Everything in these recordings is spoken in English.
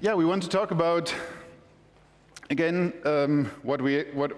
Yeah, we want to talk about, again, what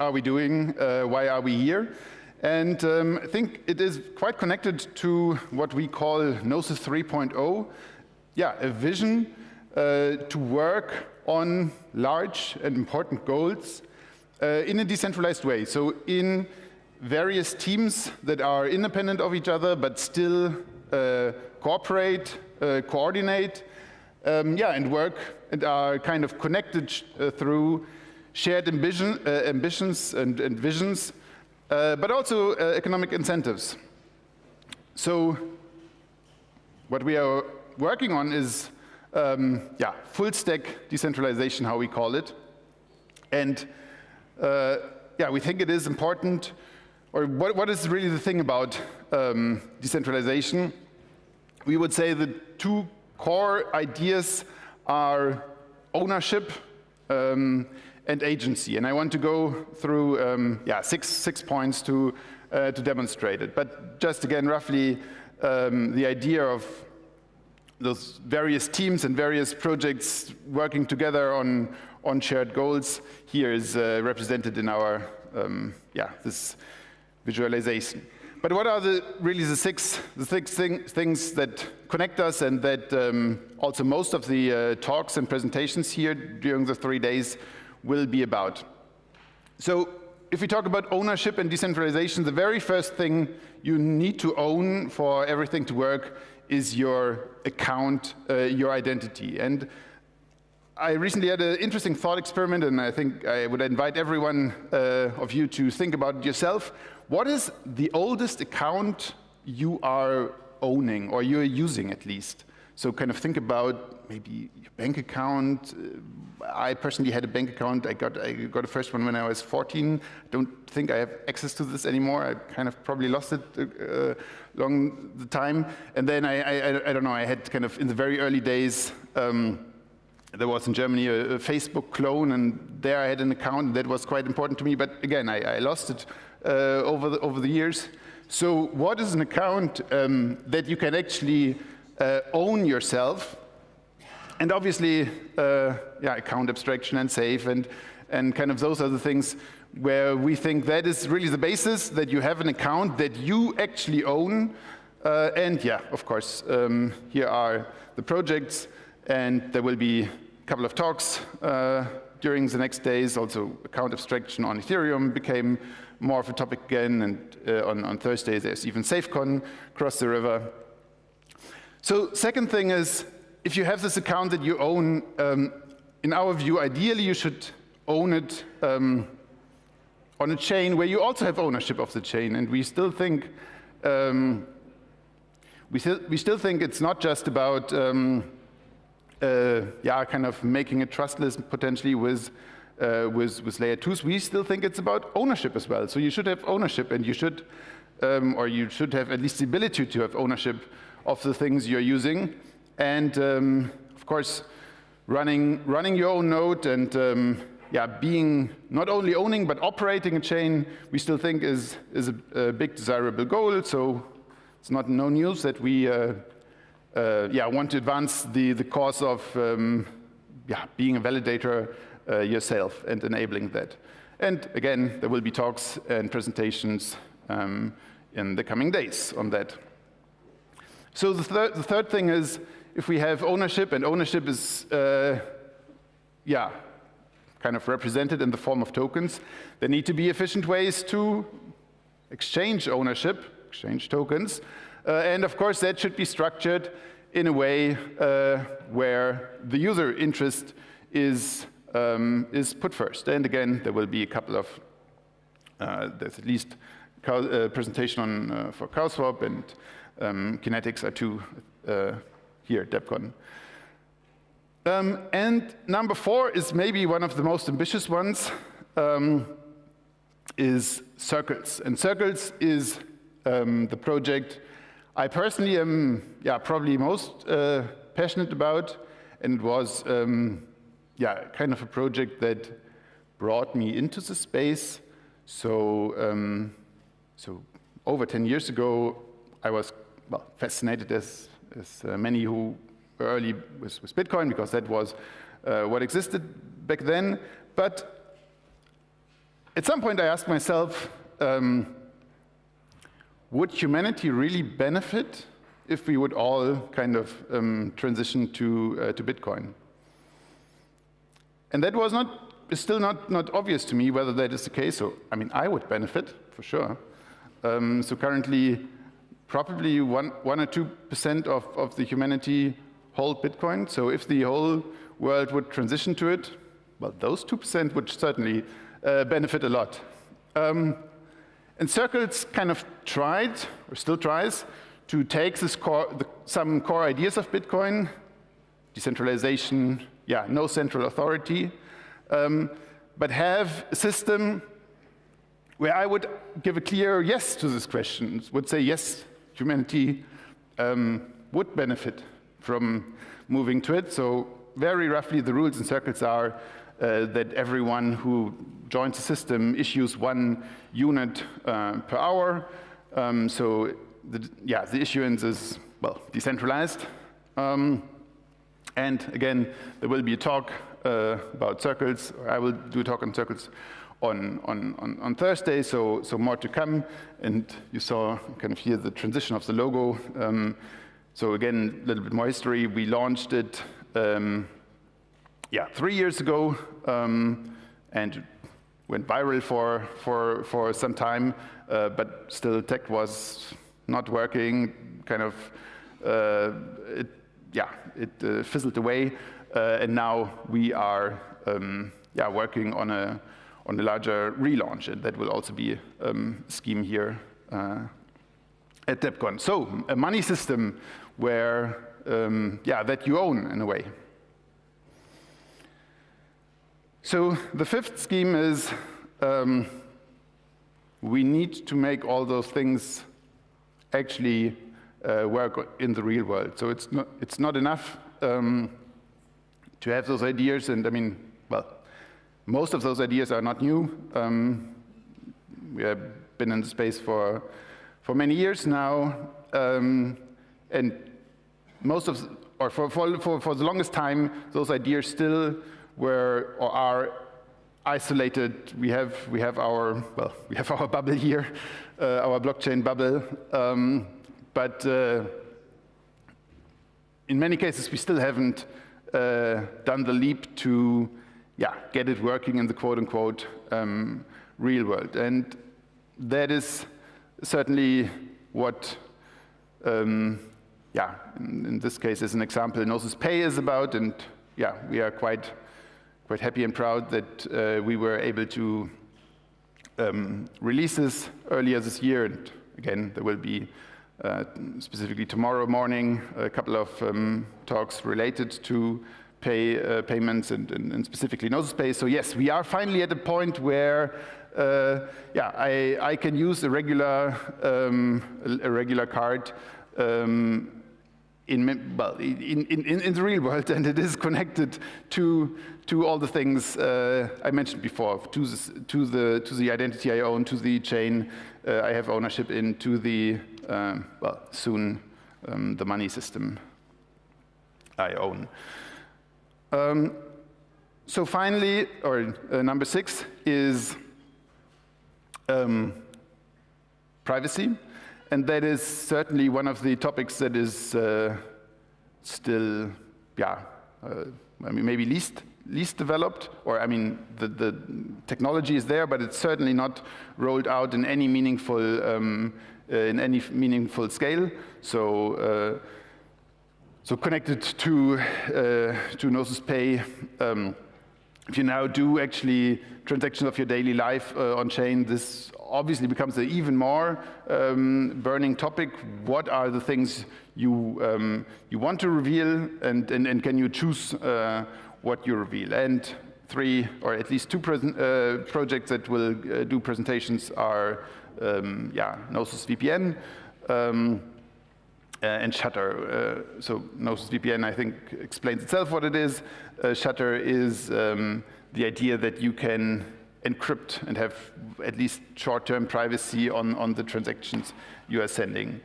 are we doing, why are we here? And I think it is quite connected to what we call Gnosis 3.0. Yeah, a vision to work on large and important goals in a decentralized way. So in various teams that are independent of each other, but still cooperate, coordinate, and work and are kind of connected through shared ambitions and visions, but also economic incentives. So what we are working on is full stack decentralization, how we call it. And we think it is important, or what is really the thing about decentralization? We would say the two core ideas are ownership and agency. And I want to go through six points to demonstrate it. But just again, roughly, the idea of those various teams and various projects working together on shared goals here is represented in our this visualization. But what are really the six things that connect us and that also most of the talks and presentations here during the 3 days will be about? So if we talk about ownership and decentralization, the very first thing you need to own for everything to work is your account, your identity. And I recently had an interesting thought experiment, and I think I would invite everyone of you to think about it yourself. What is the oldest account you are owning, or you're using at least? So kind of think about maybe your bank account. I personally had a bank account. I got a first one when I was 14. I don't think I have access to this anymore. I kind of probably lost it along the time. And then I don't know, I had kind of in the very early days, there was in Germany a Facebook clone, and there I had an account that was quite important to me. But again, I lost it over the years. So what is an account that you can actually own yourself? And obviously, account abstraction and safe and kind of those are the things where we think that is really the basis, that you have an account that you actually own. And yeah, of course, here are the projects, and there will be a couple of talks during the next days. Also, account abstraction on Ethereum became more of a topic again, and on Thursday there's even SafeCon across the river. So second thing is, if you have this account that you own, in our view, ideally you should own it on a chain where you also have ownership of the chain. And we still think it's not just about kind of making it trustless potentially with layer 2s. We still think it's about ownership as well. So you should have ownership, and you should have at least the ability to have ownership of the things you're using. And of course, running your own node and being not only owning but operating a chain, we still think is a big desirable goal. So it's no news that we want to advance the cause of being a validator yourself and enabling that. And again, there will be talks and presentations in the coming days on that. So the third thing is, if we have ownership, and ownership is kind of represented in the form of tokens, there need to be efficient ways to exchange ownership, exchange tokens. And of course, that should be structured in a way where the user interest is put first. And again, there will be a couple of, there's at least a presentation for CowSwap, and kinetics are two here at DebCon. And number 4 is maybe one of the most ambitious ones, is Circles. And Circles is the project I personally am probably most passionate about, and it was kind of a project that brought me into the space. So over 10 years ago, I was fascinated as many who were early with Bitcoin, because that was what existed back then. But at some point I asked myself, would humanity really benefit if we would all kind of transition to Bitcoin? And that was is still not obvious to me whether that is the case. So, I mean, I would benefit, for sure. So currently, probably 1 or 2% of the humanity hold Bitcoin. So if the whole world would transition to it, well, those 2% would certainly benefit a lot. And Circles kind of tried, or still tries, to take some core ideas of Bitcoin, decentralization, yeah, no central authority, but have a system where I would give a clear yes to this question, would say yes, humanity would benefit from moving to it. So very roughly, the rules in Circles are that everyone who joins the system issues 1 unit per hour. So the issuance is, well, decentralized. And again, there will be a talk about Circles, or I will do a talk on Circles on Thursday, so more to come. And you saw kind of here the transition of the logo. So again, a little bit more history. We launched it 3 years ago, and went viral for some time, but still tech was not working. Kind of, it fizzled away, and now we are working on a larger relaunch, and that will also be a scheme here at DebCon. So a money system where that you own in a way. So the 5th scheme is we need to make all those things actually work in the real world. So it's not enough to have those ideas, and I mean, well, most of those ideas are not new. We have been in the space for many years now, and most of, or for the longest time, those ideas still were or are isolated. We have our bubble here, our blockchain bubble, but in many cases we still haven't done the leap to get it working in the quote-unquote real world. And that is certainly what, in this case, as an example, Gnosis Pay is about. And we are quite happy and proud that we were able to release this earlier this year. And again, there will be specifically tomorrow morning a couple of talks related to payments and specifically Gnosis Pay. So yes, we are finally at a point where I can use a regular card in the real world, and it is connected to all the things I mentioned before, to the identity I own, to the chain I have ownership in, to the soon the money system I own. So finally, or number 6 is privacy, and that is certainly one of the topics that is still, maybe least developed, or I mean, the technology is there, but it's certainly not rolled out in any meaningful scale. So connected to Gnosis Pay, if you now do actually transactions of your daily life on-chain, this obviously becomes an even more burning topic. What are the things you want to reveal, and can you choose what you reveal? And 3, or at least 2 projects that will do presentations are Gnosis VPN, and Shutter. So Gnosis VPN, I think, explains itself what it is. Shutter is the idea that you can encrypt and have at least short-term privacy on the transactions you are sending.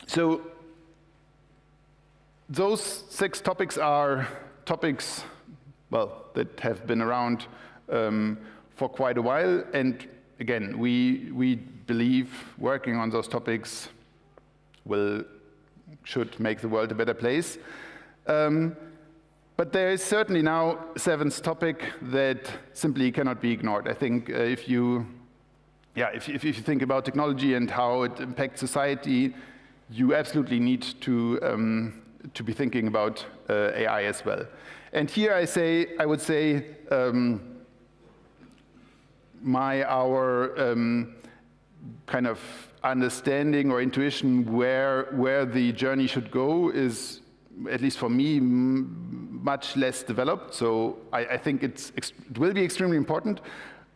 So those 6 topics are topics, well, that have been around for quite a while. And again, we believe working on those topics should make the world a better place. But there is certainly now a 7th topic that simply cannot be ignored. I think if you think about technology and how it impacts society, you absolutely need to be thinking about AI as well. And here I would say our kind of understanding or intuition where the journey should go is, at least for me, much less developed. So I think it will be extremely important,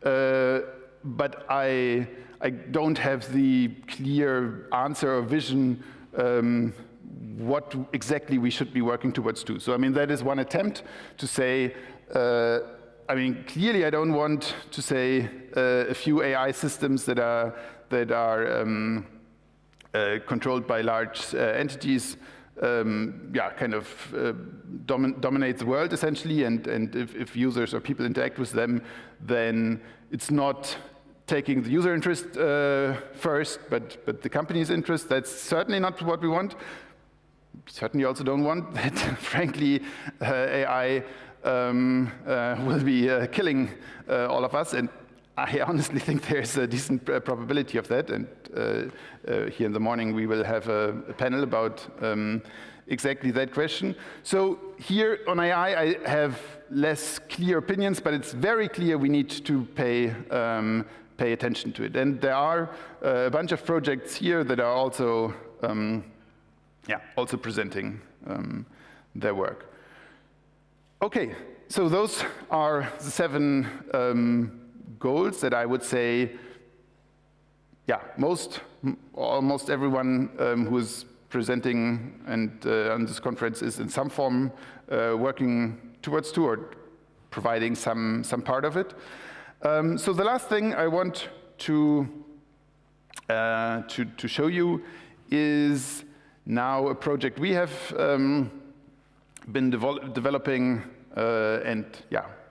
but I don't have the clear answer or vision what exactly we should be working towards too. So I mean, that is one attempt to say, I mean, clearly I don't want to say a few AI systems that are controlled by large entities kind of dominate the world essentially, and if users or people interact with them, then it's not taking the user interest first, but the company's interest. That's certainly not what we want. Certainly also don't want that, frankly, AI will be killing all of us, and I honestly think there's a decent probability of that, and here in the morning we will have a panel about exactly that question. So here on AI I have less clear opinions, but it's very clear we need to pay attention to it. And there are a bunch of projects here that are also presenting their work. Okay, so those are the 7 goals that I would say, almost everyone who is presenting and on this conference is in some form working towards or providing some part of it. So the last thing I want to show you is now a project we have been developing, and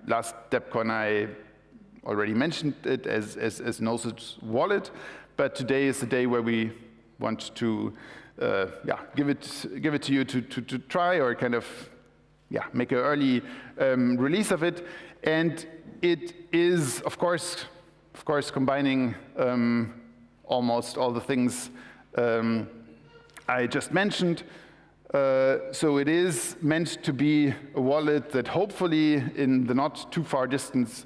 last DebCon I already mentioned it as Gnosis wallet, but today is the day where we want to give it to you to try, or kind of make an early release of it. And it is of course combining almost all the things I just mentioned. So it is meant to be a wallet that hopefully in the not too far distant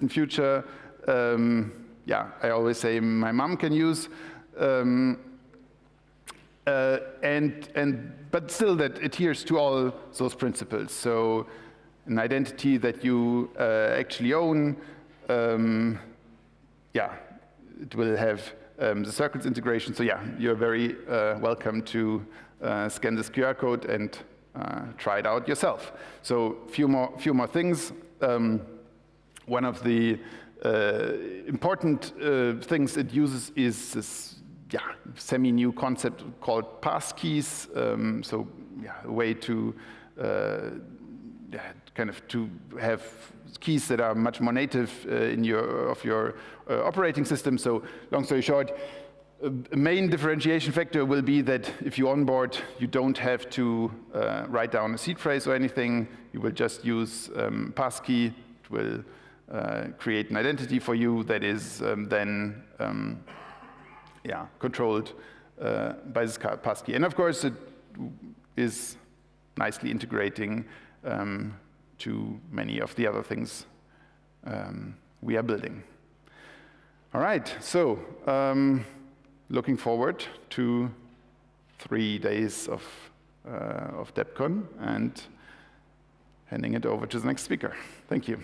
future, I always say my mom can use, but still that adheres to all those principles. So an identity that you actually own, it will have the circuits integration. So you're very welcome to scan this QR code and try it out yourself. So few more things. One of the important things it uses is this semi-new concept called passkeys. A way to kind of to have keys that are much more native in your operating system. So long story short, a main differentiation factor will be that if you onboard, you don't have to write down a seed phrase or anything. You will just use passkey. It will create an identity for you that is then controlled by this passkey. And of course, it is nicely integrating to many of the other things we are building. All right, so looking forward to 3 days of DebCon and handing it over to the next speaker. Thank you.